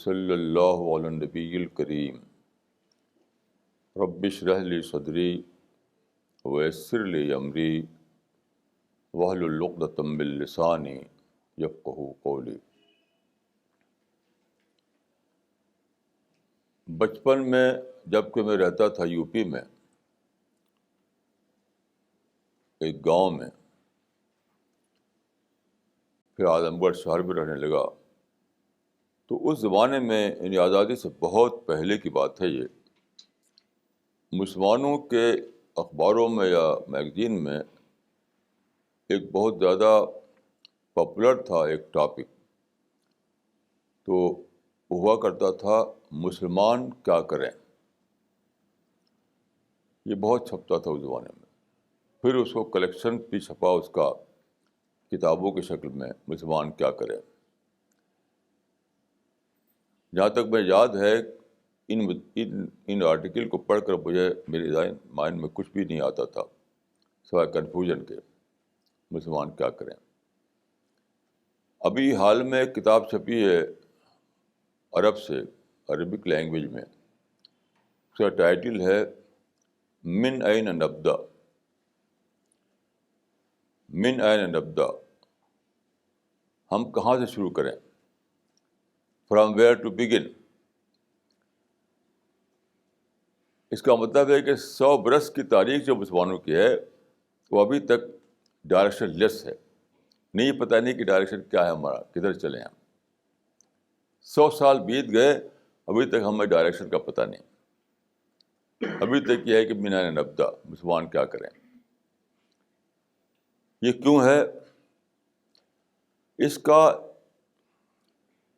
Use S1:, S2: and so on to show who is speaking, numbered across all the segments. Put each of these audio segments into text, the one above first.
S1: وصلی اللہ علی النبی الکریم رب اشرح لی صدری ویسر لی امری واحلل عقدۃ من لسانی یفقہوا قولی۔ بچپن میں جب کہ میں رہتا تھا یو پی میں ایک گاؤں میں، پھر اعظم گڑھ شہر میں رہنے لگا، تو اس زمانے میں یعنی آزادی سے بہت پہلے کی بات ہے، یہ مسلمانوں کے اخباروں میں یا میگزین میں ایک بہت زیادہ پاپولر تھا ایک ٹاپک، تو ہوا کرتا تھا مسلمان کیا کریں۔ یہ بہت چھپتا تھا اس زمانے میں، پھر اس کو کلیکشن بھی چھپا اس کا کتابوں کی شکل میں، مسلمان کیا کریں۔ جہاں تک میں یاد ہے ان آرٹیکل کو پڑھ کر مجھے میرے مائنڈ میں کچھ بھی نہیں آتا تھا سوائے کنفیوژن کے، مسلمان کیا کریں۔ ابھی حال میں ایک کتاب چھپی ہے عرب سے، عربک لینگویج میں، اس کا ٹائٹل ہے من این نبدا، من این نبدا، ہم کہاں سے شروع کریں، فرام ویئر ٹو بگن۔ اس کا مطلب ہے کہ 100 برس کی تاریخ جو مسلمانوں کی ہے وہ ابھی تک ڈائریکشن لیس ہے، نہیں پتہ نہیں کہ ڈائریکشن کیا ہے ہمارا، کدھر چلیں ہم۔ 100 سال بیت گئے، ابھی تک ہمیں ڈائریکشن کا پتہ نہیں، ابھی تک یہ ہے کہ من این نبدا، مسلمان کیا کریں۔ یہ کیوں ہے؟ اس کا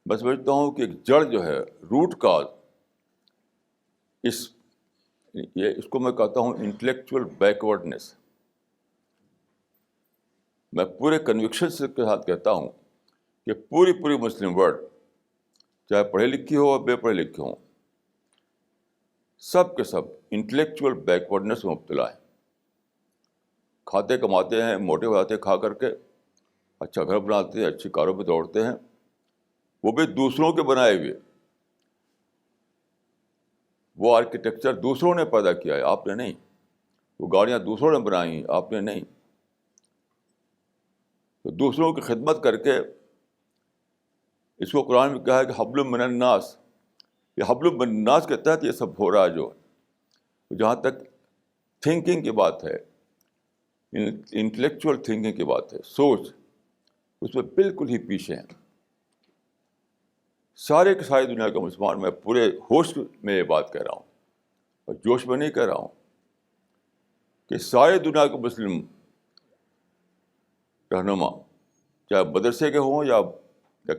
S1: میں سمجھتا ہوں کہ ایک جڑ جو ہے، روٹ کاز، اس کو میں کہتا ہوں انٹلیکچوئل بیکورڈنیس۔ میں پورے کنوکشن کے ساتھ کہتا ہوں کہ پوری مسلم ورلڈ، چاہے پڑھے لکھی ہو اور بے پڑھے لکھے ہوں، سب کے سب انٹلیکچوئل بیکورڈنیس میں مبتلا ہے۔ کھاتے کماتے ہیں، موٹے ہو جاتے ہیں کھا کر کے، اچھا گھر بناتے ہیں، اچھی کاروں پہ دوڑتے ہیں، وہ بھی دوسروں کے بنائے ہوئے۔ وہ آرکیٹیکچر دوسروں نے پیدا کیا ہے، آپ نے نہیں۔ وہ گاڑیاں دوسروں نے بنائی ہیں، آپ نے نہیں۔ تو دوسروں کی خدمت کر کے، اس کو قرآن میں کہا ہے کہ حبل من الناس، یہ حبل من الناس کے تحت یہ سب ہو رہا ہے۔ جو جہاں تک تھنکنگ کی بات ہے، انٹلیکچوئل تھنکنگ کی بات ہے، سوچ، اس میں بالکل ہی پیچھے ہیں سارے کی ساری دنیا کا مسلمان۔ میں پورے ہوش میں یہ بات کہہ رہا ہوں اور جوش میں نہیں کہہ رہا ہوں، کہ سارے دنیا کے مسلم رہنما، چاہے مدرسے کے ہوں یا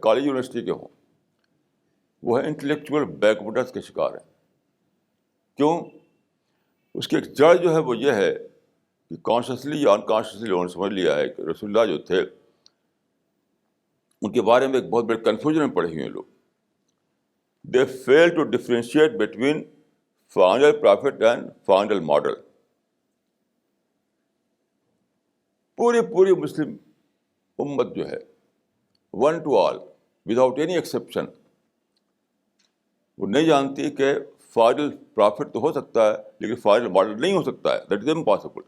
S1: کالج یونیورسٹی کے ہوں، وہ ہے انٹلیکچوئل بیکورڈنس کے شکار ہیں۔ کیوں؟ اس کی ایک جڑ جو ہے وہ یہ ہے کہ کانشیسلی یا انکانشیسلی لوگوں نے سمجھ لیا ہے کہ رسول اللہ جو تھے، ان کے بارے میں ایک بہت بڑے کنفیوژن میں پڑے ہوئے ہیں لوگ۔ They fail to differentiate between final prophet and final model۔ پوری مسلم امت جو ہے، one to all, without any exception, وہ نہیں جانتی کہ فائنل پرافٹ تو ہو سکتا ہے لیکن فائنل ماڈل نہیں ہو سکتا ہے۔ دیٹ از امپاسبل،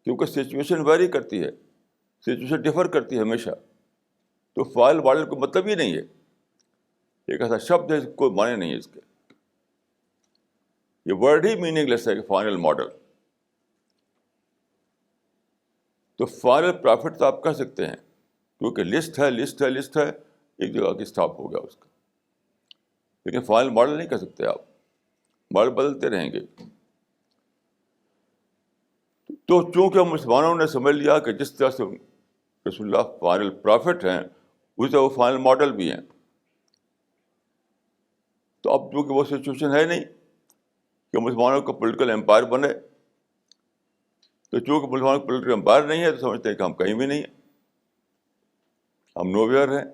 S1: کیونکہ سچویشن ویری کرتی ہے، سچویشن ڈفر کرتی ہے ہمیشہ۔ تو فائنل ماڈل کا مطلب ہی نہیں ہے، ایک ایسا شبد ہے کوئی معنی نہیں ہے اس کے، یہ ورڈ ہی میننگ لیس ہے کہ فائنل ماڈل۔ تو فائنل پرافٹ تو آپ کہہ سکتے ہیں، کیونکہ لسٹ ہے، ایک جگہ کی اسٹاپ ہو گیا اس کا، لیکن فائنل ماڈل نہیں کہہ سکتے آپ، ماڈل بدلتے رہیں گے۔ تو چونکہ مسلمانوں نے سمجھ لیا کہ جس طرح سے رسول اللہ فائنل پرافٹ ہیں، اسی طرح وہ فائنل ماڈل بھی ہیں، تو اب چونکہ وہ سچویشن ہے نہیں کہ مسلمانوں کا پولیٹیکل امپائر بنے، تو چونکہ مسلمانوں کا پولیٹیکل امپائر نہیں ہے، تو سمجھتے ہیں کہ ہم کہیں بھی نہیں ہیں، ہم نو ویئر ہیں۔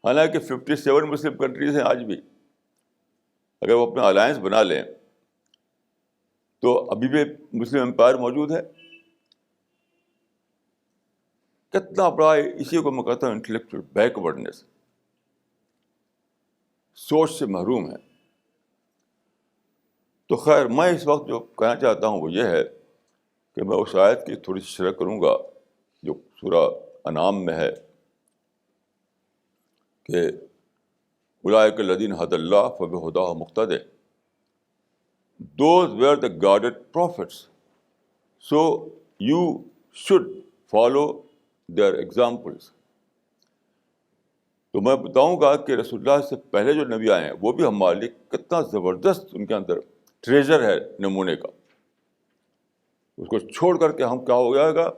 S1: حالانکہ 57 مسلم کنٹریز ہیں آج بھی، اگر وہ اپنا الائنس بنا لیں تو ابھی بھی مسلم امپائر موجود ہے۔ کتنا بڑا اسی کو میں کہتا ہوں انٹلیکچوئل بیکورڈنیس، سوچ سے محروم ہے. تو خیر میں اس وقت جو کہنا چاہتا ہوں وہ یہ ہے کہ میں اس آیت کی تھوڑی سی شرح کروں گا جو سورہ انعام میں ہے کہ اولئک الذین ھدی اللہ فبہداہ مقتدی، those were the guided prophets, so you should follow their examples. تو میں بتاؤں گا کہ رسول اللہ سے پہلے جو نبی آئے ہیں وہ بھی ہمارے لیے کتنا زبردست ان کے اندر ٹریجر ہے نمونے کا. اس کو چھوڑ کر کے ہم کیا ہو جائے گا،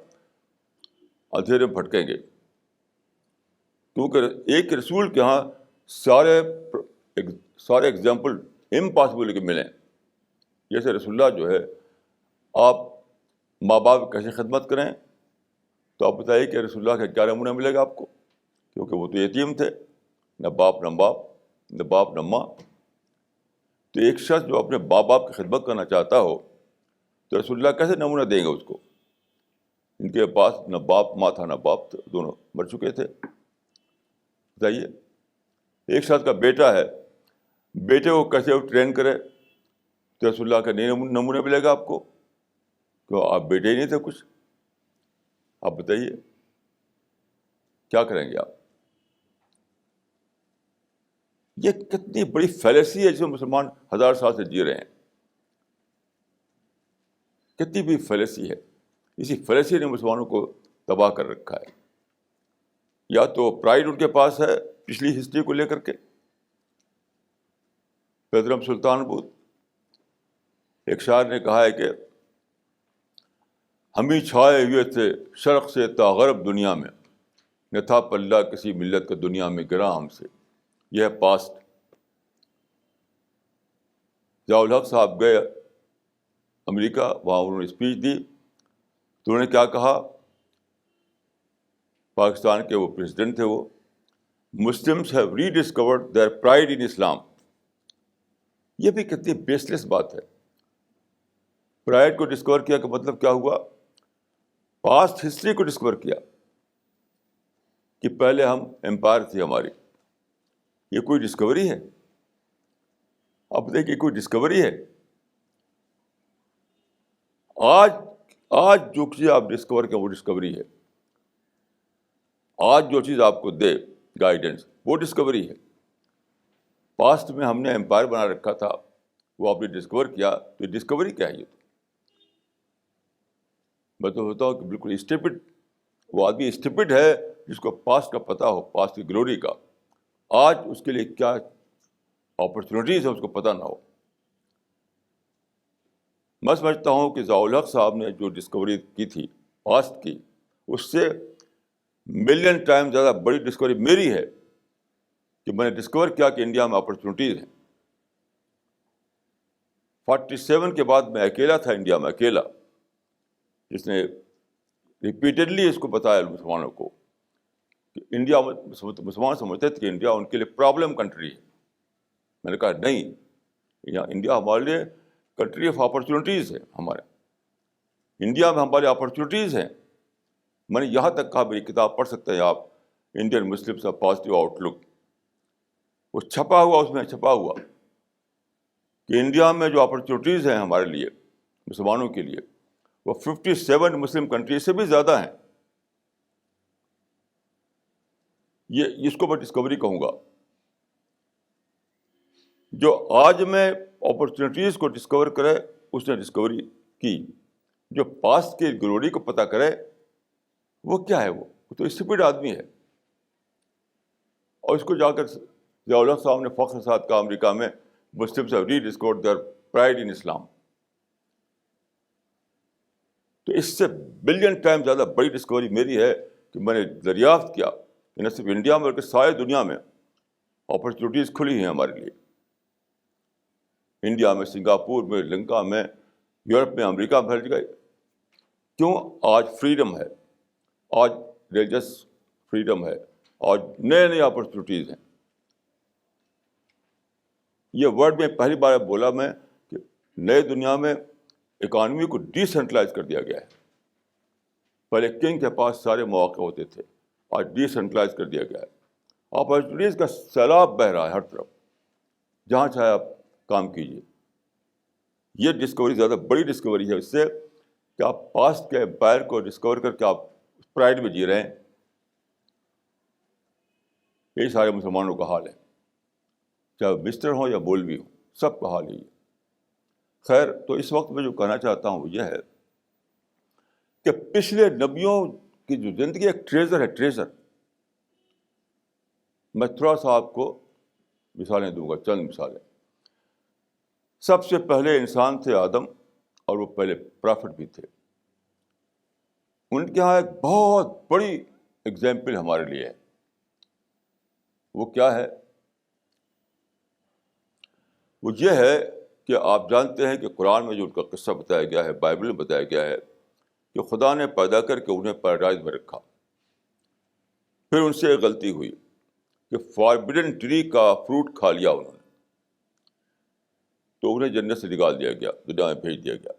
S1: اندھیرے میں بھٹکیں گے. کیونکہ ایک رسول کے ہاں سارے ایگزامپل امپاسبل کہ ملیں. جیسے رسول اللہ جو ہے، آپ ماں باپ کیسے خدمت کریں، تو آپ بتائیے کہ رسول اللہ کا کیا نمونہ ملے گا آپ کو، کیونکہ وہ تو یتیم تھے، نہ باپ نہ ماں. تو ایک شخص جو اپنے باپ کی خدمت کرنا چاہتا ہو تو رسول اللہ کیسے نمونہ دیں گے اس کو؟ ان کے پاس نہ باپ ماں تھا، نہ باپ تھا، دونوں مر چکے تھے. بتائیے، ایک شخص کا بیٹا ہے، بیٹے کو کیسے وہ ٹرین کرے؟ تو رسول اللہ کا نہیں نمونہ ملے گا آپ کو، کہ آپ بیٹے ہی نہیں تھے کچھ. آپ بتائیے کیا کریں گے آپ؟ یہ کتنی بڑی فیلیسی ہے جس میں مسلمان 1000 سال سے جی رہے ہیں. کتنی بڑی فیلیسی ہے. اسی فیلیسی نے مسلمانوں کو تباہ کر رکھا ہے. یا تو پرائڈ ان کے پاس ہے پچھلی ہسٹری کو لے کر کے. پیدرم سلطان بود ایک شاعر نے کہا ہے کہ ہم ہی چھائے ہوئے تھے شرق سے تا غرب دنیا میں، نہ تھا پلہ کسی ملت کا دنیا میں گراں ہم سے. یہ ہے پاسٹ. ضیاء الحق صاحب گئے امریکہ، وہاں انہوں نے اسپیچ دی تو انہوں نے کیا کہا؟ پاکستان کے وہ پریزیڈنٹ تھے، وہ Muslims have rediscovered their pride in Islam. یہ بھی کتنی بیس لیس بات ہے. پرائڈ کو ڈسکور کیا کا مطلب کیا ہوا؟ پاسٹ ہسٹری کو ڈسکور کیا کہ پہلے ہم امپائر تھی ہماری. یہ کوئی ڈسکوری ہے؟ آپ دیکھیے کوئی ڈسکوری ہے؟ آج جو چیز آپ ڈسکور کریں وہ ڈسکوری ہے. آج جو چیز آپ کو دے گائیڈنس وہ ڈسکوری ہے. پاسٹ میں ہم نے امپائر بنا رکھا تھا، وہ آپ نے ڈسکور کیا، تو یہ ڈسکوری کیا ہے؟ یہ میں تو ہوتا ہوں کہ بالکل اسٹپڈ. وہ آدمی اسٹپڈ ہے جس کو پاسٹ کا پتہ ہو، پاسٹ کی گلوری کا. آج اس کے لیے کیا اپرچونیٹیز ہے اس کو پتہ نہ ہو. میں سمجھتا ہوں کہ ضیاء الحق صاحب نے جو ڈسکوری کی تھی پاسٹ کی، اس سے ملین ٹائم زیادہ بڑی ڈسکوری میری ہے کہ میں نے ڈسکور کیا کہ انڈیا میں اپرچونیٹیز ہیں. 47 کے بعد میں اکیلا تھا انڈیا میں، اکیلا جس نے ریپیٹڈلی اس کو بتایا مسلمانوں کو کہ انڈیا میں مسلمان سمجھتے تھے کہ انڈیا ان کے لیے پرابلم کنٹری ہے. میں نے کہا نہیں، انڈیا ہمارے لیے کنٹری آف اپرچونیٹیز ہے. ہمارے انڈیا میں ہمارے اپرچونیٹیز ہیں. میں نے یہاں تک کہا، میری کتاب پڑھ سکتے ہیں آپ، انڈین مسلمس کا پازیٹیو آؤٹ لک. وہ چھپا ہوا، اس میں چھپا ہوا کہ انڈیا میں جو اپرچونیٹیز ہیں ہمارے لیے مسلمانوں کے لیے، وہ 57 مسلم کنٹریز سے بھی زیادہ ہیں. یہ اس کو میں ڈسکوری کہوں گا. جو آج میں اپرچونیٹیز کو ڈسکور کرے اس نے ڈسکوری کی. جو پاسٹ کی گلوری کو پتہ کرے وہ کیا ہے؟ وہ تو اسٹپڈ آدمی ہے. اور اس کو جا کر ضیاء الحق صاحب نے فخر ساتھ کہا امریکہ میں Muslims have rediscovered their pride in Islam. تو اس سے بلین ٹائم زیادہ بڑی ڈسکوری میری ہے کہ میں نے دریافت کیا کہ نہ صرف انڈیا میں بلکہ ساری دنیا میں اپرچونیٹیز کھلی ہیں ہمارے لیے. انڈیا میں، سنگاپور میں، لنکا میں، یورپ میں، امریکہ میں، ہر جگہ. کیوں؟ آج فریڈم ہے، آج ریلیجس فریڈم ہے، آج نئے اپرچونیٹیز ہیں. یہ ورڈ میں پہلی بار بولا میں کہ نئے دنیا میں اکانومی کو ڈی سینٹرلائز کر دیا گیا ہے. پہلے کنگ کے پاس سارے مواقع ہوتے تھے، آج ڈی سینٹرلائز کر دیا گیا ہے. اپارچونیٹیز کا سیلاب بہہ رہا ہے ہر طرف، جہاں چاہے آپ کام کیجیے. یہ ڈسکوری زیادہ بڑی ڈسکوری ہے اس سے کہ آپ پاسٹ کے امپائر کو ڈسکور کر کے آپ پرائڈ میں جی رہے ہیں. یہی سارے مسلمانوں کا حال ہے، چاہے مسٹر ہوں یا مولوی ہوں، سب کا حال یہی ہے. خیر، تو اس وقت میں جو کہنا چاہتا ہوں وہ یہ ہے کہ پچھلے نبیوں کی جو زندگی ایک ٹریزر ہے، ٹریزر. میں تھوڑا سا آپ کو مثالیں دوں گا، چند مثالیں. سب سے پہلے انسان تھے آدم، اور وہ پہلے پرافٹ بھی تھے. ان کے یہاں ایک بہت بڑی اگزامپل ہمارے لیے ہے. وہ کیا ہے؟ وہ یہ ہے کہ آپ جانتے ہیں کہ قرآن میں جو ان کا قصہ بتایا گیا ہے، بائبل میں بتایا گیا ہے کہ خدا نے پیدا کر کے انہیں پیراڈائز میں رکھا. پھر ان سے ایک غلطی ہوئی کہ فاربڈن ٹری کا فروٹ کھا لیا انہوں نے، تو انہیں جنت سے نکال دیا گیا، دنیا میں بھیج دیا گیا.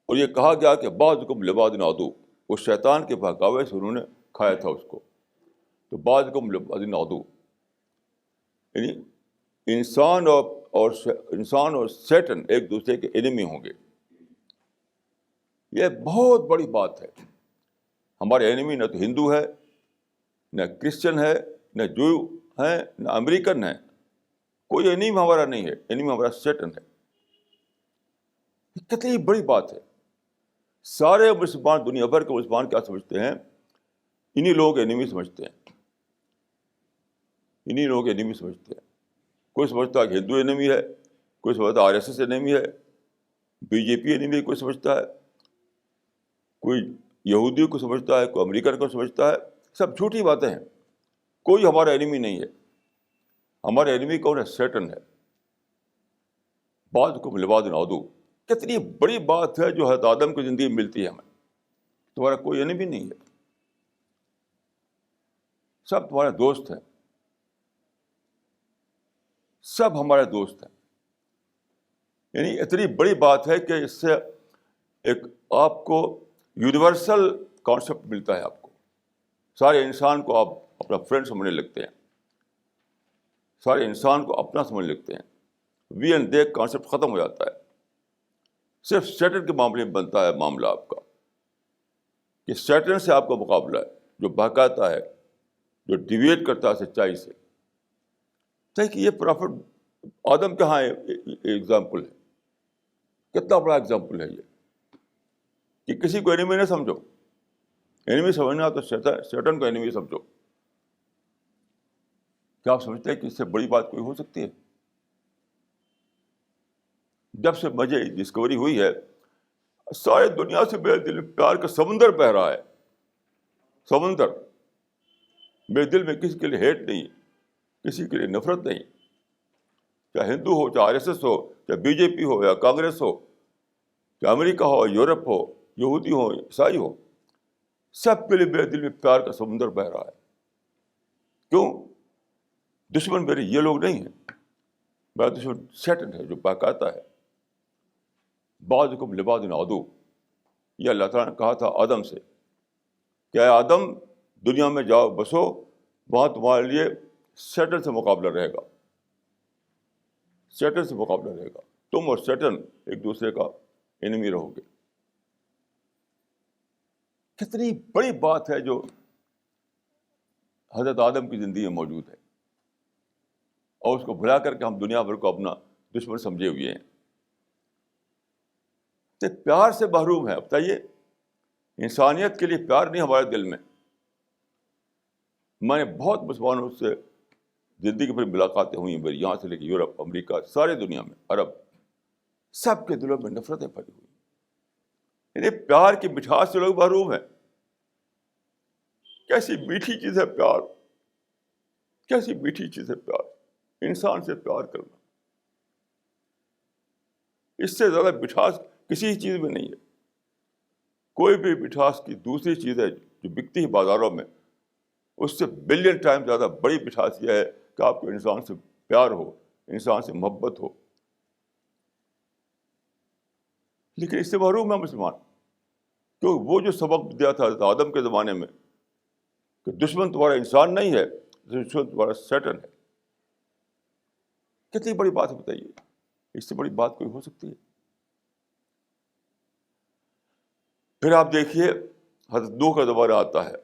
S1: اور یہ کہا گیا کہ بعضکم لبعض عدو، اس شیطان کے بہکاوے سے انہوں نے کھایا تھا اس کو. تو بعضکم لبعض عدو، یعنی انسان اور سیٹن ایک دوسرے کے انیمی ہوں گے. یہ بہت بڑی بات ہے. ہمارے انیمی نہ تو ہندو ہے، نہ کرسچن ہے، نہ جو ہے، نہ امریکن ہے. کوئی انیمی ہمارا نہیں ہے، انیمی ہمارا سیٹن ہے. کتنی بڑی بات ہے. سارے مسلمان، دنیا بھر کے مسلمان کیا سمجھتے ہیں؟ انہی لوگ انیمی سمجھتے ہیں، انہی لوگ انیمی سمجھتے ہیں. کوئی سمجھتا ہے کہ ہندو انیمی ہے، کوئی سمجھتا ہے RSS انیمی ہے، BJP انیمی کوئی سمجھتا ہے، کوئی یہودی کو سمجھتا ہے، کوئی امریکن کو سمجھتا ہے. سب جھوٹی باتیں ہیں. کوئی ہمارا انیمی نہیں ہے. ہمارا انیمی کون ہے؟ سیٹن ہے. بعضکم لبعض عدو، کتنی بڑی بات ہے جو حضرت آدم کی زندگی میں ملتی ہے ہمیں. تمہارا کوئی انیمی نہیں ہے، سب تمہارے دوست ہیں، سب ہمارے دوست ہیں. یعنی اتنی بڑی بات ہے کہ اس سے ایک آپ کو یونیورسل کانسیپٹ ملتا ہے. آپ کو سارے انسان کو آپ اپنا فرینڈ سمجھنے لگتے ہیں، سارے انسان کو اپنا سمجھ لگتے ہیں. وی اینڈ دے کانسیپٹ ختم ہو جاتا ہے. صرف سیٹن کے معاملے میں بنتا ہے معاملہ آپ کا، کہ سیٹن سے آپ کا مقابلہ ہے، جو بہکاتا ہے، جو ڈیویٹ کرتا ہے سچائی سے. کہ یہ پرافٹ آدم کے ہاں ایگزامپل ہے. کتنا بڑا ایگزامپل ہے یہ کہ کسی کو انیمی نہ سمجھو. انیمی سمجھنا تو سیٹن کو انیمی سمجھو. کیا آپ سمجھتے ہیں کہ اس سے بڑی بات کوئی ہو سکتی ہے؟ جب سے مجھے ڈسکوری ہوئی ہے، سارے دنیا سے میرے دل میں پیار کا سمندر بہہ رہا ہے. سمندر. میرے دل میں کسی کے لیے ہیٹ نہیں، کسی کے لیے نفرت نہیں. چاہے ہندو ہو، چاہے RSS ہو، چاہے BJP ہو یا کانگریس ہو، چاہے امریکہ ہو، یورپ ہو، یہودی ہو، عیسائی ہو، سب کے لیے میرے دل میں پیار کا سمندر بہہ رہا ہے. کیوں؟ دشمن میرے یہ لوگ نہیں ہیں، میرا دشمن سیٹن ہے جو بہکاتا ہے. بعضکم لبعض عدو، یہ اللہ تعالیٰ نے کہا تھا آدم سے کہ اے آدم، دنیا میں جاؤ بسو، وہاں تمہارے لیے سیٹن سے مقابلہ رہے گا. سیٹن سے مقابلہ رہے گا. تم اور سیٹن ایک دوسرے کا انیمی رہو گے. کتنی بڑی بات ہے جو حضرت آدم کی زندگی میں موجود ہے، اور اس کو بھلا کر کے ہم دنیا بھر کو اپنا دشمن سمجھے ہوئے ہیں. تو پیار سے محروم ہے. بتائیے، انسانیت کے لیے پیار نہیں ہمارے دل میں. میں نے بہت مسلمانوں سے زندگی پر ملاقاتیں ہوئی ہیں میری، یہاں سے لے کے یورپ، امریکہ، سارے دنیا میں، عرب، سب کے دلوں میں نفرتیں پھیلی ہوئی. یعنی پیار کی مٹھاس سے لوگ محروم ہیں. کیسی میٹھی چیز ہے پیار، کیسی میٹھی چیز ہے پیار. انسان سے پیار کرنا، اس سے زیادہ مٹھاس کسی چیز میں نہیں ہے. کوئی بھی مٹھاس کی دوسری چیز ہے جو بکتی ہے بازاروں میں، اس سے بلین ٹائم زیادہ بڑی مٹھاس یہ ہے کہ آپ کو انسان سے پیار ہو، انسان سے محبت ہو. لیکن اس سے محروم ہے مسلمان. کیونکہ وہ جو سبق دیا تھا حضرت آدم کے زمانے میں کہ دشمن تمہارا انسان نہیں ہے، دشمن تمہارا سیٹن ہے، کتنی بڑی بات ہے بتائیے، اس سے بڑی بات کوئی ہو سکتی ہے؟ پھر آپ دیکھیے حضرت نوح کا زمانہ آتا ہے.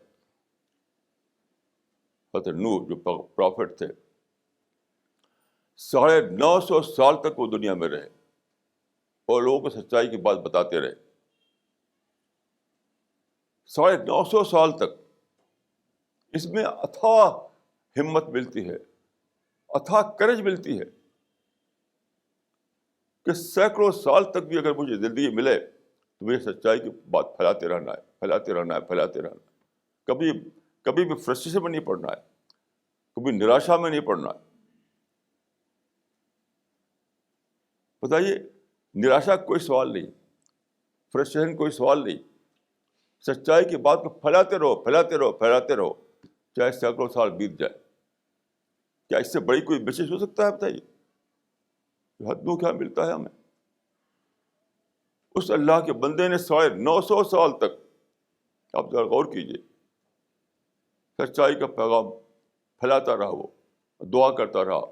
S1: حضرت نوح جو پرافٹ تھے، 950 سال تک وہ دنیا میں رہے اور لوگوں کو سچائی کی بات بتاتے رہے. 950 سال تک. اس میں اتھاہ ہمت ملتی ہے، اتھاہ کرج ملتی ہے کہ سینکڑوں سال تک بھی اگر مجھے زندگی ملے تو مجھے سچائی کی بات پھیلاتے رہنا ہے، پھیلاتے رہنا ہے، پھیلاتے رہنا ہے. کبھی کبھی بھی فرسٹریشن میں نہیں پڑنا ہے، کبھی نراشا میں نہیں پڑنا ہے. بتائیے، نراشا کوئی سوال نہیں، فرسٹریشن کوئی سوال نہیں. سچائی کی بات کو پھیلاتے رہو، پھیلاتے رہو، پھیلاتے رہو، چاہے سینکڑوں سال بیت جائے. کیا اس سے بڑی کوئی میسج ہو سکتا ہے؟ بتائیے. حدوں کیا ملتا ہے ہمیں؟ اس اللہ کے بندے نے 950 سال تک، آپ ذرا غور کیجیے، سچائی کا پیغام پھیلاتا رہا، وہ دعا کرتا رہا.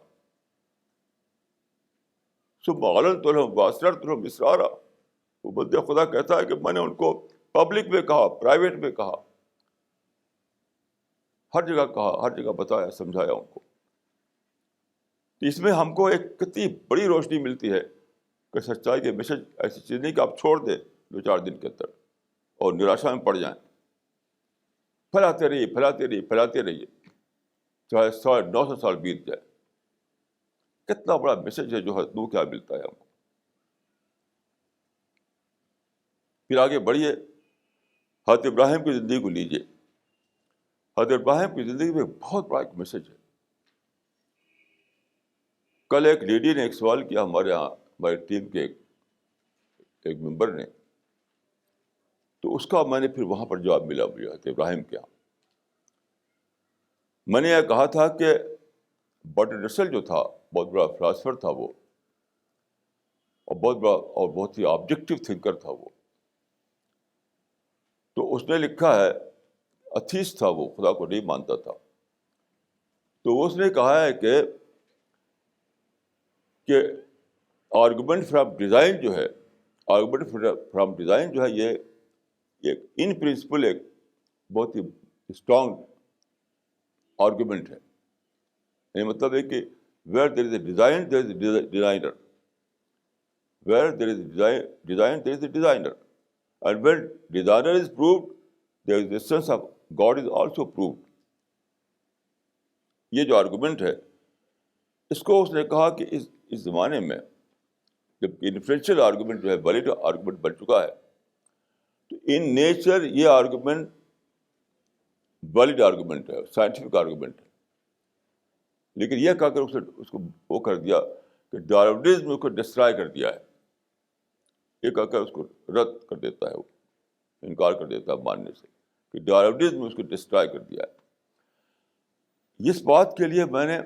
S1: ثم اعلنت لهم واسررت لهم اسرارا. وہ بندے خدا کہتا ہے کہ میں نے ان کو پبلک میں کہا، پرائیویٹ میں کہا، ہر جگہ کہا، ہر جگہ بتایا، سمجھایا ان کو. تو اس میں ہم کو ایک کتنی بڑی روشنی ملتی ہے کہ سچائی کے میسج ایسی چیز نہیں کہ آپ چھوڑ دیں 2-4 دن کے اندر اور نراشا میں پڑ جائیں. پھیلاتے رہیے، پھیلاتے رہیے، پھیلاتے رہیے، چاہے 900 سال بیت جائے. کتنا بڑا میسج ہے جو حضرت کیا ملتا ہے ہم کو. پھر آگے بڑھیے، حضرت ابراہیم کی زندگی کو لیجیے. حضرت ابراہیم کی زندگی میں بہت بڑا ایک میسج ہے. کل ایک لیڈی نے ایک سوال کیا ہمارے یہاں، ہماری ٹیم کے ایک ممبر نے، تو اس کا میں نے پھر وہاں پر جواب ملا مجھے حضرت ابراہیم کے یہاں. میں نے یہ کہا تھا کہ برٹرڈ رسل جو تھا، بہت بڑا فلاسفر تھا وہ، اور بہت بڑا اور بہت ہی آبجیکٹو تھنکر تھا وہ. تو اس نے لکھا ہے، اتھیسٹ تھا وہ، خدا کو نہیں مانتا تھا. تو اس نے کہا ہے کہ آرگومنٹ فرام ڈیزائن جو ہے، آرگومنٹ فرام ڈیزائن جو ہے، یہ ان پرنسپل ایک بہت ہی اسٹرانگ آرگومنٹ ہے. یعنی مطلب ہے کہ where there is a design there is a designer, where there is a design there is a designer, and when designer is proved the existence of God is also proved. یہ جو argument ہے، اس کو اس نے کہا کہ اس زمانے میں جب انفلوئنشیل آرگومنٹ جو ہے، ویلڈ آرگومنٹ بن چکا ہے، تو ان نیچر یہ آرگومنٹ ویلڈ آرگومنٹ ہے، سائنٹیفک آرگومنٹ ہے. لیکن یہ کہا کر اس کو وہ کر دیا کہ ڈارونزم اس کو ڈسٹرائے کر دیا ہے. یہ کہا کر اس کو رد کر دیتا ہے، وہ انکار کر دیتا ہے ماننے سے کہ ڈارونزم اس کو ڈسٹرائے کر دیا ہے. اس بات کے لیے میں نے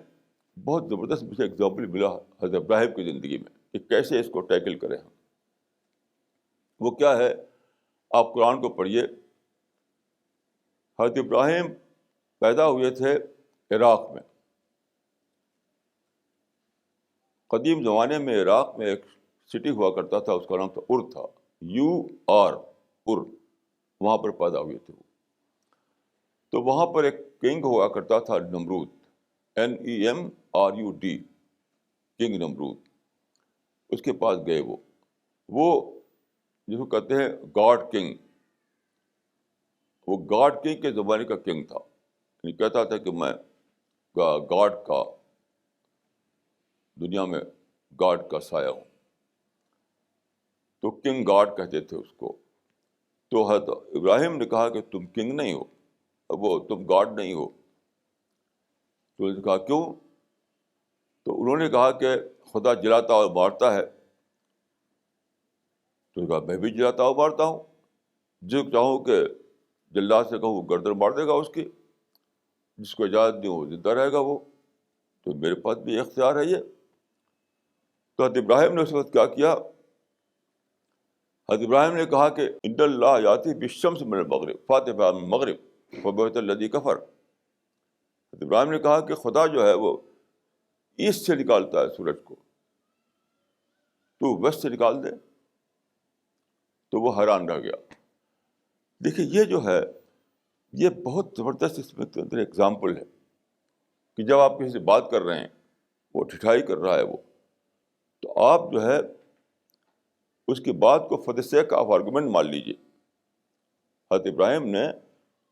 S1: بہت زبردست مجھے ایگزامپل ملا حضرت ابراہیم کی زندگی میں کہ کیسے اس کو ٹیکل کریں ہم. وہ کیا ہے؟ آپ قرآن کو پڑھیے. حضرت ابراہیم پیدا ہوئے تھے عراق میں. قدیم زمانے میں عراق میں ایک سٹی ہوا کرتا تھا، اس کا نام تھا ار تھا، UR ار. وہاں پر پیدا ہوئے تھے وہ. تو وہاں پر ایک کنگ ہوا کرتا تھا نمرود، NEMRUD، کنگ نمرود. اس کے پاس گئے وہ جس کو کہتے ہیں گاڈ کنگ. وہ گاڈ کنگ کے زمانے کا کنگ تھا. یعنی کہتا تھا کہ میں گاڈ کا، دنیا میں گاڈ کا سایہ ہوں. تو کنگ گاڈ کہتے تھے اس کو. تو حضرت ابراہیم نے کہا کہ تم کنگ نہیں ہو، وہ تم گاڈ نہیں ہو. تو انہوں نے کہا کیوں؟ تو انہوں نے کہا کہ خدا جلاتا اور مارتا ہے. تو کہا میں بھی جلاتا ہوں، مارتا ہوں. جو چاہوں کہ جلات سے کہوں گردن مار دے گا اس کی، جس کو اجازت دوں وہ زندہ رہے گا وہ. تو میرے پاس بھی اختیار ہے یہ. تو حضرت ابراہیم نے اس وقت کیا کیا حضرت ابراہیم نے کہا کہ ان اللہ یاتی بالشمس من المغرب فات بها من المغرب فبہت الذی کفر. حضرت ابراہیم نے کہا کہ خدا جو ہے وہ ایسٹ سے نکالتا ہے سورج کو، تو ویسٹ سے نکال دے. تو وہ حیران رہ گیا. دیکھیے یہ جو ہے یہ بہت زبردست اس میں اندر ایگزامپل ہے کہ جب آپ کسی سے بات کر رہے ہیں، وہ ٹھٹھائی کر رہا ہے وہ، تو آپ جو ہے اس کی بات کو for the seek of argument مان لیجیے. حضرت ابراہیم نے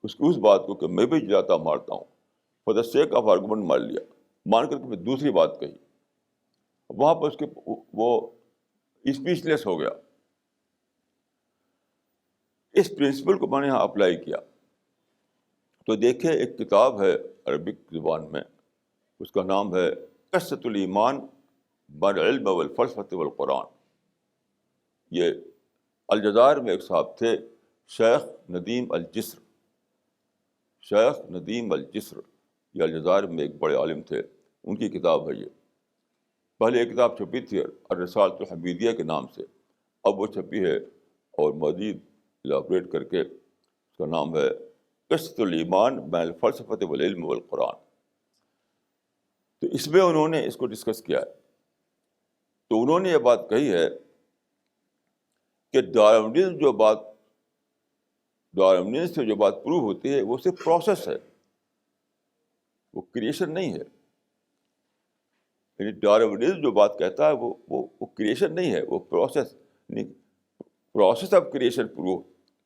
S1: اس بات کو کہ میں بھی جاتا مارتا ہوں for the seek of argument مان لیا، مان کر کے پھر دوسری بات کہی. وہاں پر اس کے وہ اسپیچ لیس ہو گیا. اس پرنسپل کو میں نے یہاں اپلائی کیا. تو دیکھیں ایک کتاب ہے عربک زبان میں، اس کا نام ہے قصۃ الایمان بین العلم والفلسفۃ والقرآن. یہ الجزائر میں ایک صاحب تھے شیخ ندیم الجسر. شیخ ندیم الجسر یہ الجزائر میں ایک بڑے عالم تھے، ان کی کتاب ہے یہ. پہلے ایک کتاب چھپی تھی الرسالۃ الحمیدیہ کے نام سے، اب وہ چھپی ہے اور مزید الابریٹ کر کے اس کا نام ہے قصۃ الایمان بین الفلسفۃ والعلم والقرآن. تو اس میں انہوں نے اس کو ڈسکس کیا ہے. تو انہوں نے یہ بات کہی ہے کہ ڈارونزم سے جو بات پروو ہوتی ہے وہ صرف پروسیس ہے، وہ کریشن نہیں ہے. یعنی ڈارونزم جو بات کہتا ہے وہ کریشن نہیں ہے، وہ پروسیس، یعنی پروسیس آف کریشن پروو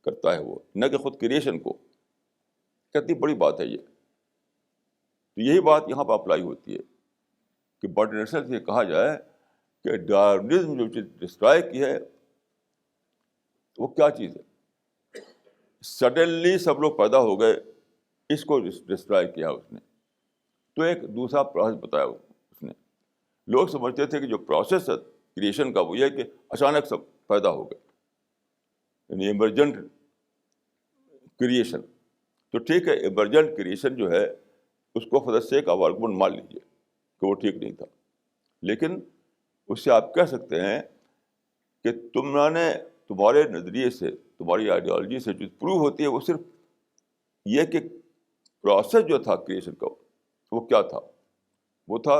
S1: کرتا ہے وہ، نہ کہ خود کریشن کو. کتنی بڑی بات ہے یہ. تو یہی بات یہاں پہ اپلائی ہوتی ہے کہ برٹنسل سے کہا جائے کہ ڈارونزم جو چیز ڈسٹرائے کی ہے وہ کیا چیز ہے. سڈنلی سب لوگ پیدا ہو گئے، اس کو ڈسٹرائے کیا اس نے. تو ایک دوسرا پروسیس بتایا اس نے. لوگ سمجھتے تھے کہ جو پروسیس ہے کریشن کا وہ یہ ہے کہ اچانک سب پیدا ہو گئے، یعنی ایمرجنٹ کریشن. تو ٹھیک ہے، ایمرجنٹ کریشن جو ہے اس کو for the seek of argument مان لیجیے کہ وہ ٹھیک نہیں تھا. لیکن اس سے آپ کہہ سکتے ہیں کہ تمہارے نظریے سے، تمہاری آئیڈیالوجی سے جو پروو ہوتی ہے وہ صرف یہ کہ پروسیس جو تھا کریشن کا وہ کیا تھا، وہ تھا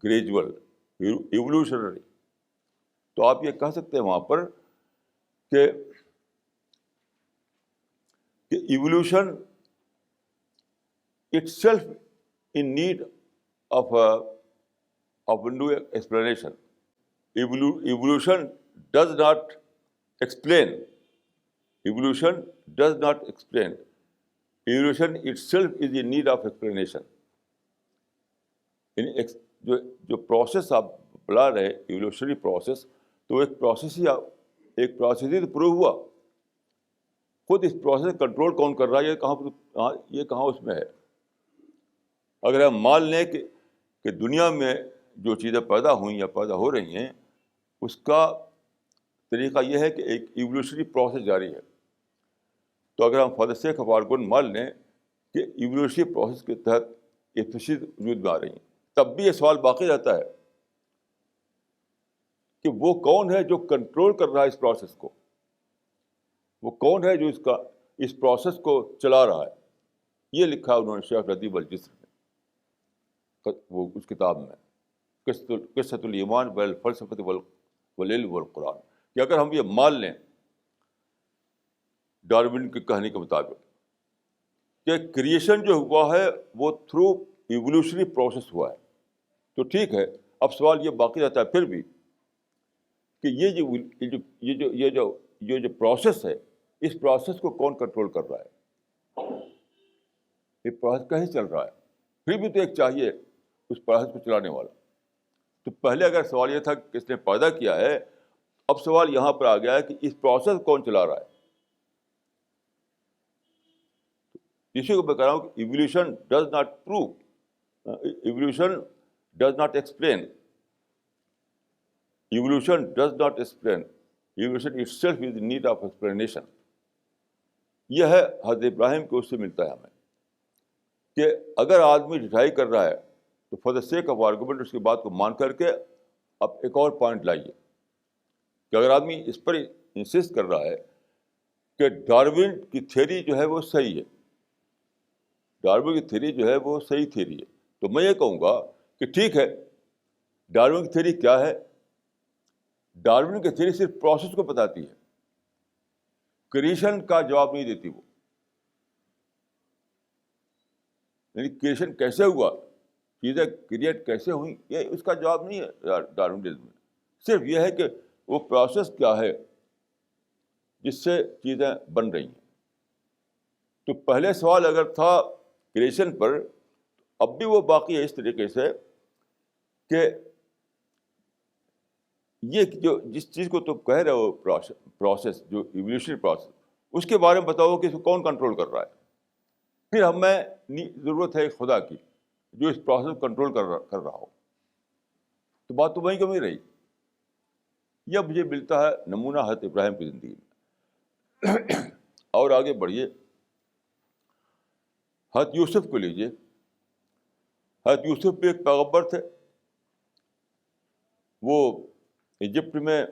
S1: گریجول، ایوولوشنری. تو آپ یہ کہہ سکتے ہیں وہاں پر کہ evolution it self in need of new explanation. Evolution does not explain. Evolution does not explain. Evolution itself is in need of explanation. جو پروسیس آپ بلا رہے ایوولوشنری پروسیس، تو ایک پروسیس ہی تو پروو ہوا. خود اس پروسیس کنٹرول کون کر رہا ہے یہ کہاں اس میں ہے. اگر ہم مان لیں کہ دنیا میں جو چیزیں پیدا ہوئیں یا پیدا ہو رہی ہیں اس کا طریقہ یہ ہے کہ ایک ایوولوشنری پروسیس جاری ہے، تو اگر ہم for the seek of argument مان لیں کہ ایوولوشنری پروسیس کے تحت یہ اسپیشیز وجود میں آ رہی ہیں، تب بھی یہ سوال باقی رہتا ہے کہ وہ کون ہے جو کنٹرول کر رہا ہے اس پروسیس کو، وہ کون ہے جو اس پروسیس کو چلا رہا ہے. یہ لکھا انہوں نے شیخ ندیم الجسر نے وہ اس کتاب میں قصۃ الایمان بین الفلسفۃ والعلم والقرآن، کہ اگر ہم یہ مان لیں ڈارون کی کہانی کے مطابق کہ کریشن جو ہوا ہے وہ تھرو ایوولوشنری پروسیس ہوا ہے، تو ٹھیک ہے. اب سوال یہ باقی رہتا ہے پھر بھی کہ یہ جو پروسیس ہے اس پروسیس کو کون کنٹرول کر رہا ہے، یہ پروسیس کہیں چل رہا ہے. پھر بھی تو ایک چاہیے اس پروسیس کو چلانے والا. تو پہلے اگر سوال یہ تھا کہ کس نے پیدا کیا ہے، اب سوال یہاں پر آ گیا ہے کہ اس پروسیس کون چلا رہا ہے. اسی کو میں کہہ رہا ہوں کہ evolution does not prove, evolution does not explain, evolution does not explain, evolution it self is in need of explanation. یہ ہے حضرت ابراہیم کو اس سے ملتا ہے ہمیں کہ اگر آدمی ڈھٹائی کر رہا ہے تو for the sake of argument اس کی بات کو مان کر کے اب ایک اور پوائنٹ لائیے کہ اگر آدمی اس پر انسسٹ کر رہا ہے کہ ڈارون کی تھیوری جو ہے وہ صحیح ہے، ڈارون کی تھیوری جو ہے وہ صحیح تھیوری ہے، تو میں یہ کہوں گا کہ ٹھیک ہے، ڈارون کی تھیوری کیا ہے؟ ڈارون کی تھیوری صرف پروسیس کو بتاتی ہے، کریشن کا جواب نہیں دیتی وہ، یعنی کریشن کیسے ہوا، چیزیں کریٹ کیسے ہوئیں، یہ اس کا جواب نہیں ہے ڈارونزم میں. صرف یہ ہے کہ وہ پروسیس کیا ہے جس سے چیزیں بن رہی ہیں. تو پہلے سوال اگر تھا کریشن پر، اب بھی وہ باقی ہے اس طریقے سے کہ یہ جو جس چیز کو تم کہہ رہے ہو پروسیس، جو ایولیوشنری پروسیس، اس کے بارے میں بتاؤ کہ اس کو کون کنٹرول کر رہا ہے. پھر ہمیں ضرورت ہے خدا کی جو اس پروسیس کو کنٹرول کر رہا ہو. تو بات تو وہیں کمی رہی. یہ مجھے ملتا ہے نمونہ حضرت ابراہیم کی زندگی میں. اور آگے بڑھیے، حضرت یوسف کو لیجیے. حضرت یوسف بھی ایک پیغمبر تھے. وہ ایجپٹ میں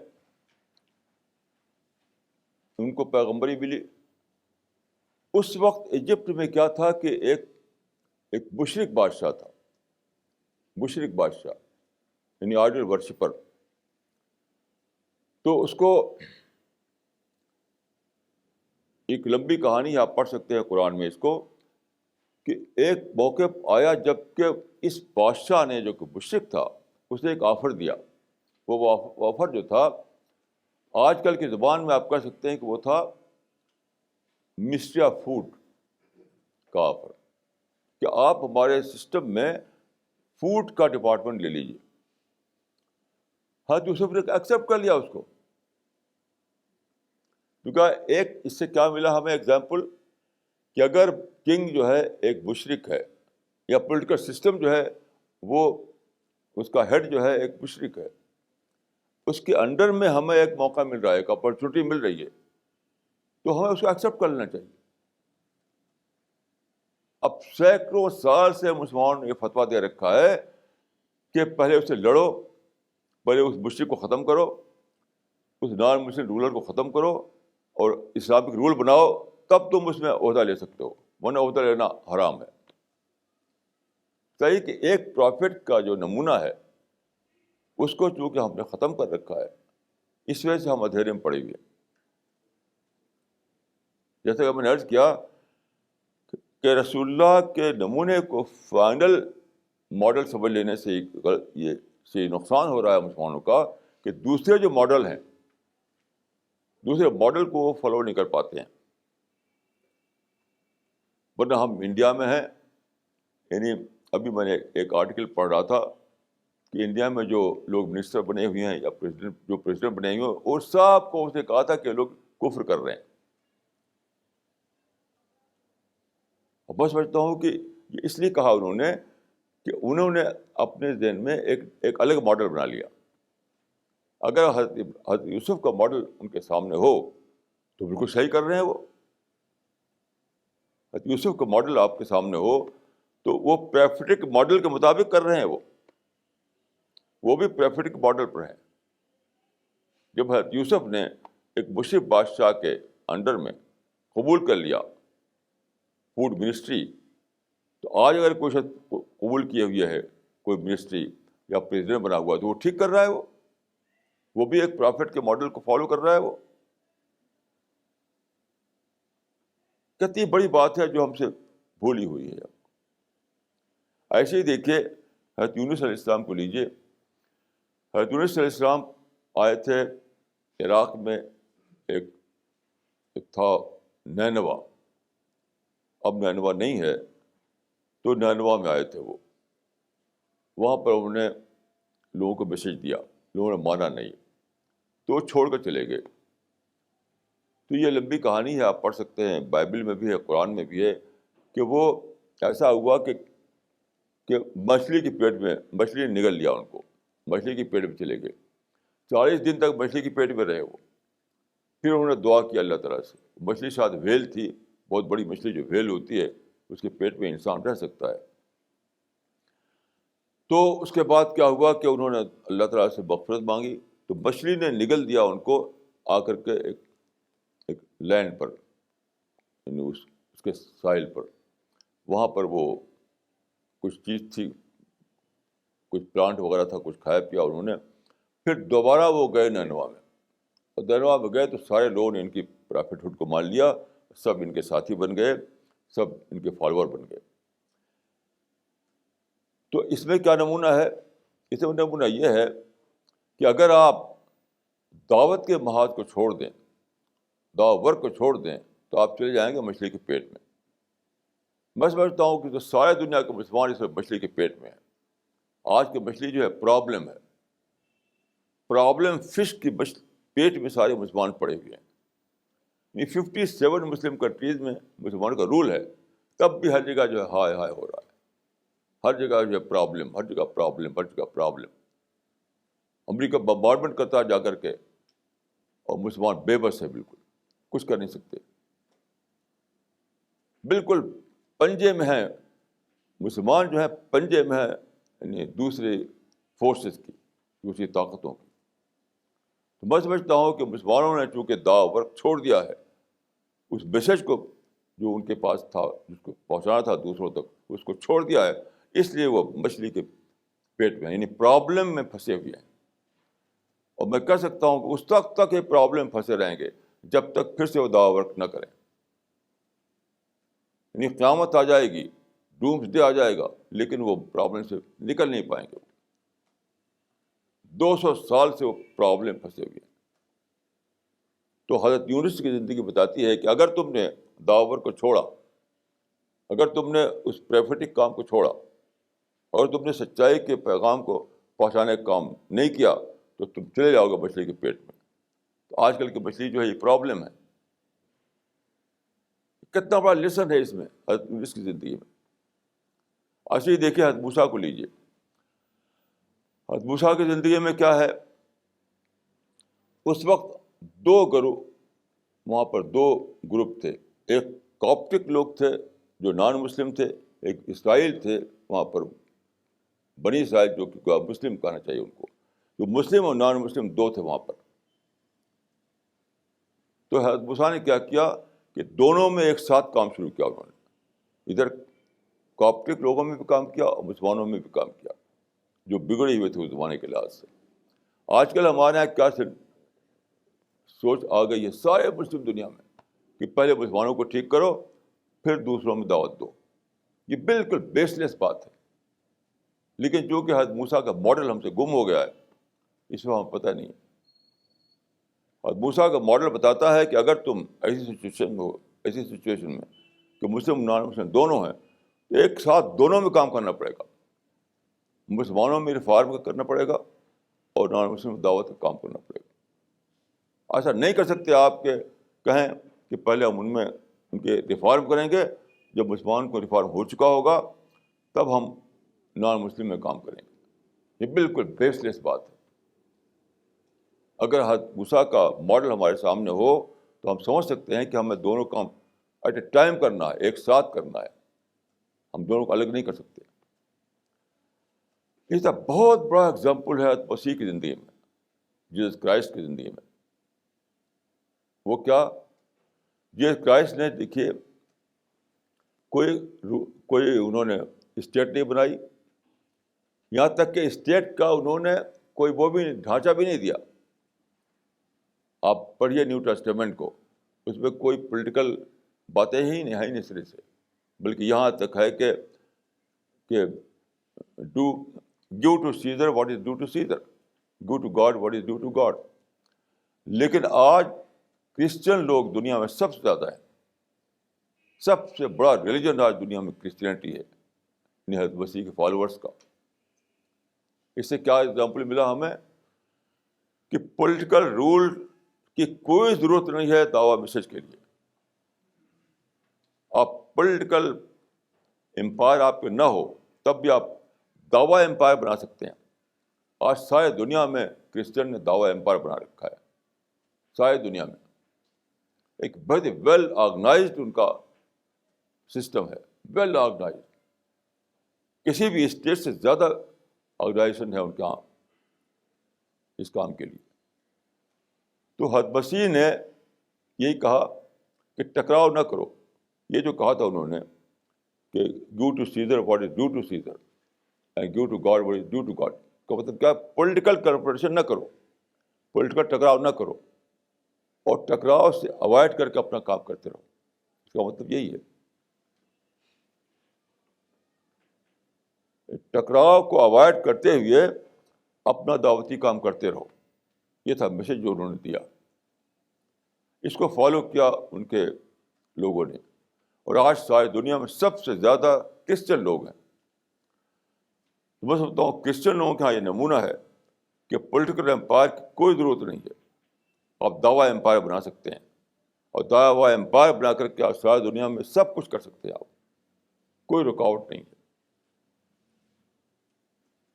S1: ان کو پیغمبری ملی. اس وقت ایجپٹ میں کیا تھا کہ ایک مشرک بادشاہ تھا، مشرک بادشاہ یعنی آئیڈل ورشپر. تو اس کو ایک لمبی کہانی آپ پڑھ سکتے ہیں قرآن میں اس کو، کہ ایک موقع آیا جب کہ اس بادشاہ نے جو کہ مشرک تھا اس نے ایک آفر دیا. وہ آفر جو تھا آج کل کی زبان میں آپ کہہ سکتے ہیں کہ وہ تھا مسٹری آف فوڈ کا آفر، کہ آپ ہمارے سسٹم میں فوڈ کا ڈپارٹمنٹ لے لیجیے. حضرت یوسف نے ایکسیپٹ کر لیا اس کو، کیونکہ ایک اس سے کیا ملا ہمیں ایگزامپل، کہ اگر کنگ جو ہے ایک مشرک ہے یا پولیٹیکل سسٹم جو ہے وہ اس کا ہیڈ جو ہے ایک مشرک ہے، اس کے انڈر میں ہمیں ایک موقع مل رہا ہے، ایک اپرچونیٹی مل رہی ہے، تو ہمیں اس کو ایکسیپٹ کر لینا چاہیے. اب سینکڑوں سال سے مسلمانوں نے یہ فتویٰ دے رکھا ہے کہ پہلے اسے لڑو، پہلے اس مشرک کو ختم کرو، اس نان مسلم رولر کو ختم کرو اور اسلامک رول بناؤ، تب تم اس میں عہدہ لے سکتے ہو، ورنہ عہدہ لینا حرام ہے. صحیح کہ ایک پروفٹ کا جو نمونہ ہے اس کو چونکہ ہم نے ختم کر رکھا ہے، اس وجہ سے ہم اندھیرے میں پڑے ہوئے ہیں. جیسے کہ میں نے عرض کیا کہ رسول اللہ کے نمونے کو فائنل ماڈل سمجھ لینے سے یہ نقصان ہو رہا ہے مسلمانوں کا کہ دوسرے جو ماڈل ہیں، دوسرے ماڈل کو وہ فالو نہیں کر پاتے ہیں. ورنہ ہم انڈیا میں ہیں، یعنی ابھی میں نے ایک آرٹیکل پڑھ رہا تھا کہ انڈیا میں جو لوگ منسٹر بنے ہوئے ہیں یا پریزیڈنٹ بنے ہوئے ہیں، اور سب کو اس نے کہا تھا کہ لوگ کفر کر رہے ہیں. میں سمجھتا ہوں کہ یہ اس لیے کہا انہوں نے کہ انہوں نے اپنے ذہن میں ایک الگ ماڈل بنا لیا. اگر حضرت یوسف کا ماڈل ان کے سامنے ہو تو بالکل صحیح کر رہے ہیں وہ. حضرت یوسف کا ماڈل آپ کے سامنے ہو تو وہ پروفیٹک ماڈل کے مطابق کر رہے ہیں، وہ بھی پروفیٹک ماڈل پر ہیں. جب حضرت یوسف نے ایک مشرک بادشاہ کے انڈر میں قبول کر لیا فوڈ منسٹری، تو آج اگر کوئی شخص قبول کیے ہوئے ہے کوئی منسٹری یا پریزیڈنٹ بنا ہوا تو وہ ٹھیک کر رہا ہے، وہ بھی ایک پروفٹ کے ماڈل کو فالو کر رہا ہے. وہ کتنی بڑی بات ہے جو ہم سے بھولی ہوئی ہے. ایسے ہی دیکھیے حضرت یونس علیہ السلام کو لیجیے. حضرت یونس علیہ السلام آئے تھے عراق میں، ایک تھا نینوا، اب نینوا نہیں ہے، تو نینوا میں آئے تھے وہ. وہاں پر انہوں نے لوگوں کو میسج دیا، لوگوں نے مانا نہیں تو وہ چھوڑ کر چلے گئے. تو یہ لمبی کہانی ہے، آپ پڑھ سکتے ہیں، بائبل میں بھی ہے، قرآن میں بھی ہے، کہ وہ ایسا ہوا کہ مچھلی کے پیٹ میں مچھلی نے نگل لیا ان کو، مچھلی کے پیٹ میں چلے گئے. 40 دن تک مچھلی کے پیٹ میں رہے وہ. پھر انہوں نے دعا کی اللہ تعالیٰ سے. مچھلی شاید ویل تھی، بہت بڑی مچھلی جو ویل ہوتی ہے اس کے پیٹ میں انسان رہ سکتا ہے. تو اس کے بعد کیا ہوا کہ انہوں نے اللہ تعالیٰ سے مغفرت مانگی تو مچھلی نے نگل دیا ان کو آ کر کے ایک لینڈ پر، یعنی اس کے ساحل پر، وہاں پر وہ کچھ چیز تھی، کچھ پلانٹ وغیرہ تھا، کچھ کھایا پیا انہوں نے. پھر دوبارہ وہ گئے نینوا میں، اور نینوا میں گئے تو سارے لوگوں نے ان کی پرافٹ ہوڈ کو مان لیا، سب ان کے ساتھی بن گئے، سب ان کے فالوور بن گئے. تو اس میں کیا نمونہ ہے؟ اس میں نمونہ یہ ہے کہ اگر آپ دعوت کے محاذ کو چھوڑ دیں، دعوت ورک کو چھوڑ دیں، تو آپ چلے جائیں گے مچھلی کے پیٹ میں. میں سمجھتا ہوں کہ جو سارے دنیا کے مسلمان اس میں مچھلی کے پیٹ میں ہیں. آج کی مچھلی جو ہے پرابلم ہے، پرابلم فش کی پیٹ میں سارے مسلمان پڑے ہوئے ہیں. 57 مسلم کنٹریز میں مسلمانوں کا رول ہے، تب بھی ہر جگہ جو ہے ہائے ہائے ہو رہا ہے. ہر جگہ جو ہے پرابلم، ہر جگہ پرابلم، ہر جگہ پرابلم. امریکہ بمبارڈمنٹ کرتا ہے جا کر کے، اور مسلمان بے بس ہے، بالکل کچھ کر نہیں سکتے، بالکل پنجے میں ہیں. مسلمان جو ہے پنجے میں ہے، یعنی دوسرے فورسز کی، دوسری طاقتوں کی. تو میں سمجھتا ہوں کہ مسلمانوں نے چونکہ دعوت ورک چھوڑ دیا ہے، اس میسج کو جو ان کے پاس تھا، جس کو پہنچانا تھا دوسروں تک، اس کو چھوڑ دیا ہے. اس لیے وہ مچھلی کے پیٹ میں، یعنی پرابلم میں پھنسے ہوئے ہیں. اور میں کہہ سکتا ہوں کہ اس وقت تک یہ پرابلم پھنسے رہیں گے جب تک پھر سے وہ دعوت ورک نہ کریں. یعنی قیامت آ جائے گی، ڈومس ڈے آ جائے گا، لیکن وہ پرابلم سے نکل نہیں پائیں گے. 200 سال سے وہ پرابلم پھنسے ہوئے ہیں. تو حضرت یونس کی زندگی بتاتی ہے کہ اگر تم نے دعوت ورک کو چھوڑا، اگر تم نے اس پروفیٹک کام کو چھوڑا، اور تم نے سچائی کے پیغام کو پہنچانے کا کام نہیں کیا، تو تم چلے جاؤ گے مچھلی کے پیٹ میں. تو آج کل کی مچھلی جو ہے یہ پرابلم ہے. کتنا بڑا لیسن ہے اس میں حضرت یونس کی زندگی میں. ایسے ہی دیکھیے حضرت موسیٰ کو لیجیے. حضرت موسیٰ کی زندگی میں کیا ہے؟ اس وقت دو گروہ، وہاں پر دو گروپ تھے. ایک کاپٹک لوگ تھے جو نان مسلم تھے، ایک اسرائیل تھے وہاں پر، بنی اسرائیل، جو کہ مسلم کہنا چاہیے ان کو. جو مسلم اور نان مسلم دو تھے وہاں پر. تو حضرت موسیٰ نے کیا کیا کہ دونوں میں ایک ساتھ کام شروع کیا. انہوں نے ادھر کاپٹک لوگوں میں بھی کام کیا اور مسلمانوں میں بھی کام کیا، جو بگڑے ہوئے تھے اس زمانے کے لحاظ سے. آج کل ہمارے یہاں کیا سوچ آ گئی ہے سارے مسلم دنیا میں کہ پہلے مسلمانوں کو ٹھیک کرو، پھر دوسروں میں دعوت دو. یہ بالکل بیس لیس بات ہے. لیکن جو کہ حضرت موسیٰ کا ماڈل ہم سے گم ہو گیا ہے، اس میں ہمیں پتہ نہیں ہے. اور موسیٰ کا ماڈل بتاتا ہے کہ اگر تم ایسی سچویشن میں کہ مسلم نان مسلم دونوں ہیں، تو ایک ساتھ دونوں میں کام کرنا پڑے گا. مسلمانوں میں ریفارم کرنا پڑے گا اور نان مسلم دعوت کا کام کرنا پڑے گا. ایسا نہیں کر سکتے آپ کے کہیں کہ پہلے ہم ان کے ریفارم کریں گے، جب مسلمان کو ریفارم ہو چکا ہوگا تب ہم نان مسلم میں کام کریں گے. یہ بالکل بیس لیس بات ہے. اگر حضرت موسیٰ کا ماڈل ہمارے سامنے ہو تو ہم سمجھ سکتے ہیں کہ ہمیں دونوں کام ایٹ اے ٹائم کرنا ہے، ایک ساتھ کرنا ہے. ہم دونوں کو الگ نہیں کر سکتے. اس کا بہت بڑا اگزامپل ہے حضرت مسیح کی زندگی میں، جیسس کرائسٹ کی زندگی میں. وہ کیا؟ جیسس کرائسٹ نے، دیکھیے، کوئی انہوں نے اسٹیٹ نہیں بنائی، یہاں تک کہ اسٹیٹ کا انہوں نے کوئی وہ بھی ڈھانچہ بھی نہیں دیا. آپ پڑھیے نیو ٹیسٹمنٹ کو، اس میں کوئی پولیٹیکل باتیں ہی نہیں ہیں سرے سے، بلکہ یہاں تک ہے کہ give to Caesar what is due to Caesar, give to God what is due to God. لیکن آج کرسچن لوگ دنیا میں سب سے زیادہ ہیں. سب سے بڑا ریلیجن آج دنیا میں کرسچینٹی ہے، حضرت مسیح کے فالوورس کا. اس سے کیا ایگزامپل ملا ہمیں کہ پولیٹیکل رول کی کوئی ضرورت نہیں ہے دعویٰ میسج کے لیے. آپ پولیٹیکل امپائر آپ کے نہ ہو تب بھی آپ دعویٰ امپائر بنا سکتے ہیں. آج ساری دنیا میں کرسچن نے دعویٰ امپائر بنا رکھا ہے. ساری دنیا میں ایک بہت ہی ویل آرگنائزڈ ان کا سسٹم ہے، ویل آرگنائزڈ. کسی بھی اسٹیٹ سے زیادہ آرگنائزیشن ہے ان کے یہاں اس کام کے لیے. تو حضرت مسیح نے یہی کہا کہ ٹکراؤ نہ کرو. یہ جو کہا تھا انہوں نے کہ give to Caesar what is due to Caesar and give to God what is due to God, کا مطلب کیا؟ پولیٹیکل کنفرنٹیشن نہ کرو، پولیٹیکل ٹکراؤ نہ کرو، اور ٹکراؤ سے اوائڈ کر کے اپنا کام کرتے رہو. اس کا مطلب یہی ہے، ٹکراؤ کو اوائڈ کرتے ہوئے اپنا دعوتی کام کرتے رہو. یہ تھا میسج جو انہوں نے دیا. اس کو فالو کیا ان کے لوگوں نے، اور آج ساری دنیا میں سب سے زیادہ کرسچن لوگ ہیں. میں سمجھتا ہوں کرسچن لوگوں کا یہ نمونہ ہے کہ پولیٹیکل امپائر کی کوئی ضرورت نہیں ہے. آپ دعویٰ امپائر بنا سکتے ہیں، اور دعویٰ امپائر بنا کر کے آپ ساری دنیا میں سب کچھ کر سکتے ہیں. آپ کوئی رکاوٹ نہیں ہے.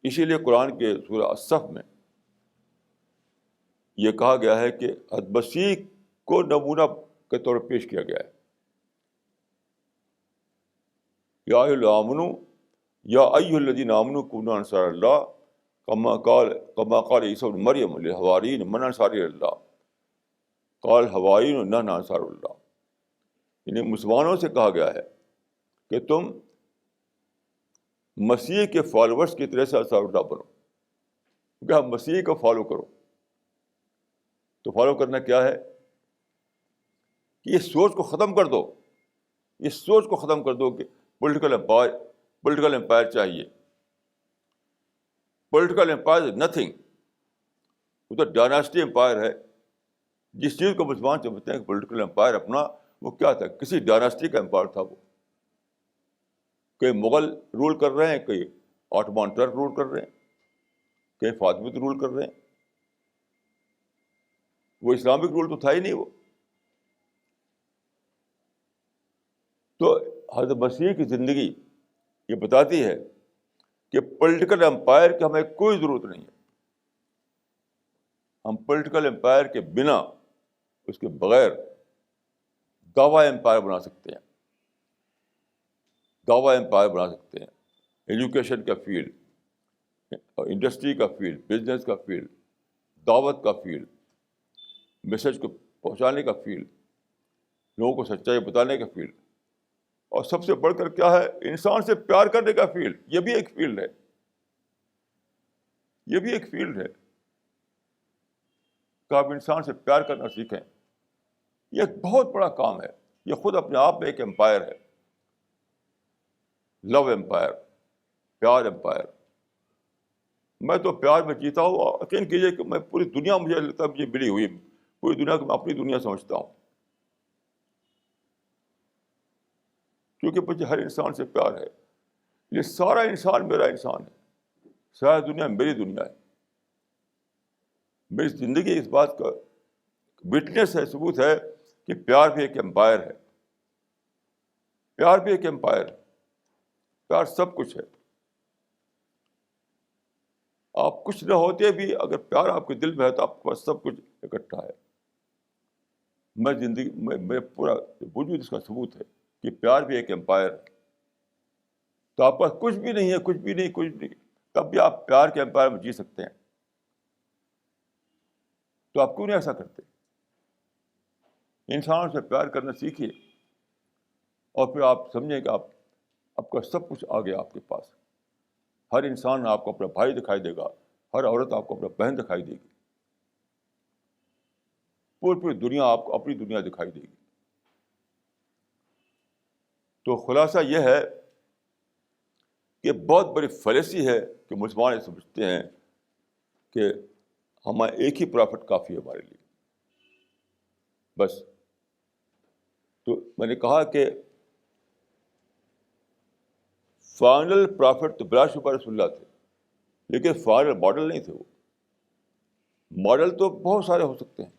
S1: اسی لیے قرآن کے سورہ الصف میں یہ کہا گیا ہے کہ حضرت مسیح کو نمونہ کے طور پر پیش کیا گیا ہے. یا ایھا الذین آمنوا کونوا انصار اللہ کما قال عیسی ابن مریم للحواریین من انصاری اللہ قال الحواریون نحن انصار اللہ. یعنی مسلمانوں سے کہا گیا ہے کہ تم مسیح کے فالوورس کی طرح سے انصار اللہ بنو، کیونکہ آپ مسیح کو فالو کرو. تو فالو کرنا کیا ہے کہ یہ سوچ کو ختم کر دو، اس سوچ کو ختم کر دو کہ پولیٹیکل امپائر چاہیے. Political empire is nothing. وہ تو ڈائناسٹی امپائر ہے. جس چیز کو مسلمان سمجھتے ہیں کہ پولیٹیکل امپائر اپنا، وہ کیا تھا؟ کسی ڈائناسٹی کا امپائر تھا. وہ کئی مغل رول کر رہے ہیں، کئی آٹومان ٹرک رول کر رہے ہیں، کئی فاطمیت رول کر رہے ہیں. وہ اسلامک رول تو تھا ہی نہیں. وہ تو حضرت مسیح کی زندگی یہ بتاتی ہے کہ پولیٹیکل امپائر کی ہمیں کوئی ضرورت نہیں ہے. ہم پولیٹیکل امپائر کے بنا، اس کے بغیر دعویٰ امپائر بنا سکتے ہیں. دعویٰ امپائر بنا سکتے ہیں. ایجوکیشن کا فیلڈ، انڈسٹری کا فیلڈ، بزنس کا فیلڈ، دعوت کا فیلڈ، میسج کو پہنچانے کا فیلڈ، لوگوں کو سچائی بتانے کا فیلڈ، اور سب سے بڑھ کر کیا ہے؟ انسان سے پیار کرنے کا فیلڈ. یہ بھی ایک فیلڈ ہے. یہ بھی ایک فیلڈ ہے کہ آپ انسان سے پیار کرنا سیکھیں. یہ ایک بہت بڑا کام ہے. یہ خود اپنے آپ میں ایک امپائر ہے. لو امپائر، پیار امپائر. میں تو پیار میں جیتا ہوں. یقین کیجیے کہ میں پوری دنیا، مجھے لگتا ہے مجھے ملی ہوئی، پوری دنیا کو میں اپنی دنیا سمجھتا ہوں، کیونکہ مجھے ہر انسان سے پیار ہے. یہ سارا انسان میرا انسان ہے. ساری دنیا میری دنیا ہے. میری زندگی اس بات کا وٹنس ہے، ثبوت ہے کہ پیار بھی ایک امپائر ہے. پیار بھی ایک امپائر ہے. پیار سب کچھ ہے. آپ کچھ نہ ہوتے بھی اگر پیار آپ کے دل میں ہے تو آپ کے پاس سب کچھ اکٹھا ہے. میں زندگی میں پورا وجود اس کا ثبوت ہے کہ پیار بھی ایک امپائر ہے. تو آپ پاس کچھ بھی نہیں ہے، کچھ بھی نہیں، تب بھی آپ پیار کے امپائر میں جی سکتے ہیں. تو آپ کیوں نہیں ایسا کرتے؟ انسانوں سے پیار کرنا سیکھیے، اور پھر آپ سمجھیں کہ آپ کا سب کچھ آ گیا آپ کے پاس. ہر انسان آپ کو اپنا بھائی دکھائی دے گا، ہر عورت آپ کو اپنا بہن دکھائی دے گی، پوری دنیا آپ کو اپنی دنیا دکھائی دے گی. تو خلاصہ یہ ہے کہ بہت بڑی فلیسی ہے کہ مسلمان یہ سمجھتے ہیں کہ ہمیں ایک ہی پرافٹ کافی ہے ہمارے لیے بس. تو میں نے کہا کہ فائنل پرافٹ تو بلا شبہ رسول اللہ تھے، لیکن فائنل ماڈل نہیں تھے. وہ ماڈل تو بہت سارے ہو سکتے ہیں.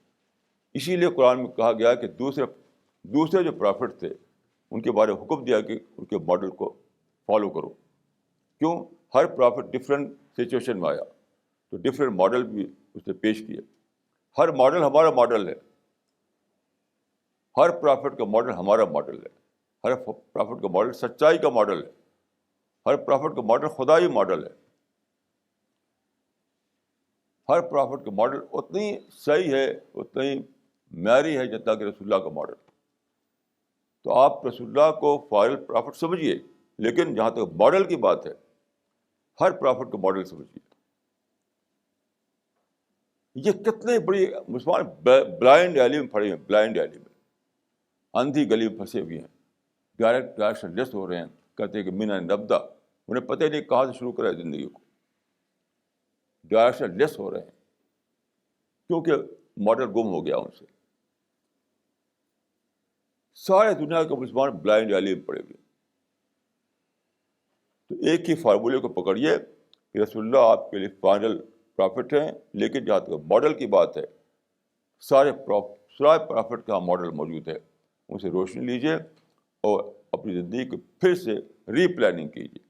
S1: اسی لیے قرآن میں کہا گیا کہ دوسرے جو پرافٹ تھے ان کے بارے میں حکم دیا کہ ان کے ماڈل کو فالو کرو. کیوں؟ ہر پرافٹ ڈفرینٹ سچویشن میں آیا تو ڈفرینٹ ماڈل بھی اس نے پیش کیے. ہر ماڈل ہمارا ماڈل ہے. ہر پرافٹ کا ماڈل ہمارا ماڈل ہے. ہر پرافٹ کا ماڈل سچائی کا ماڈل ہے. ہر پرافٹ کا ماڈل خدائی ماڈل ہے. ہر پرافٹ کا ماڈل اتنی صحیح ہے, اتنی معیاری ہے جتنا کہ رسول اللہ کا ماڈل. تو آپ رسول اللہ کو فائنل پرافٹ سمجھیے, لیکن جہاں تک ماڈل کی بات ہے, ہر پرافٹ کو ماڈل سمجھیے. یہ کتنے بڑی مسلمان بلائنڈ ایلی میں پڑے ہیں, بلائنڈ ایلی میں, اندھی گلی میں پھنسے ہوئے ہیں, ڈائریکشن لیس ہو رہے ہیں. کہتے ہیں کہ مینا نبدا, انہیں پتہ ہی نہیں کہاں سے شروع کرا ہے زندگی کو. ڈائریکشن لیس ہو رہے ہیں کیونکہ ماڈل گم ہو گیا ان سے. سارے دنیا کے مسلمان بلائنڈ ایلی میں پڑے ہوئے. تو ایک ہی فارمولے کو پکڑیے کہ رسول اللہ آپ کے لیے فائنل پرافٹ ہیں, لیکن جہاں تک ماڈل کی بات ہے, سارے پرافٹ کا ماڈل موجود ہے. ان سے روشنی لیجیے اور اپنی زندگی کو پھر سے ری پلاننگ کیجیے.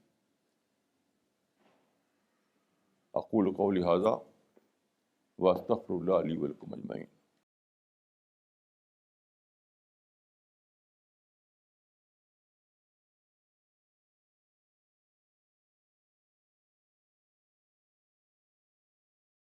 S1: اقول قولی ھذا واستغفر اللہ لی ولکم اجمعین.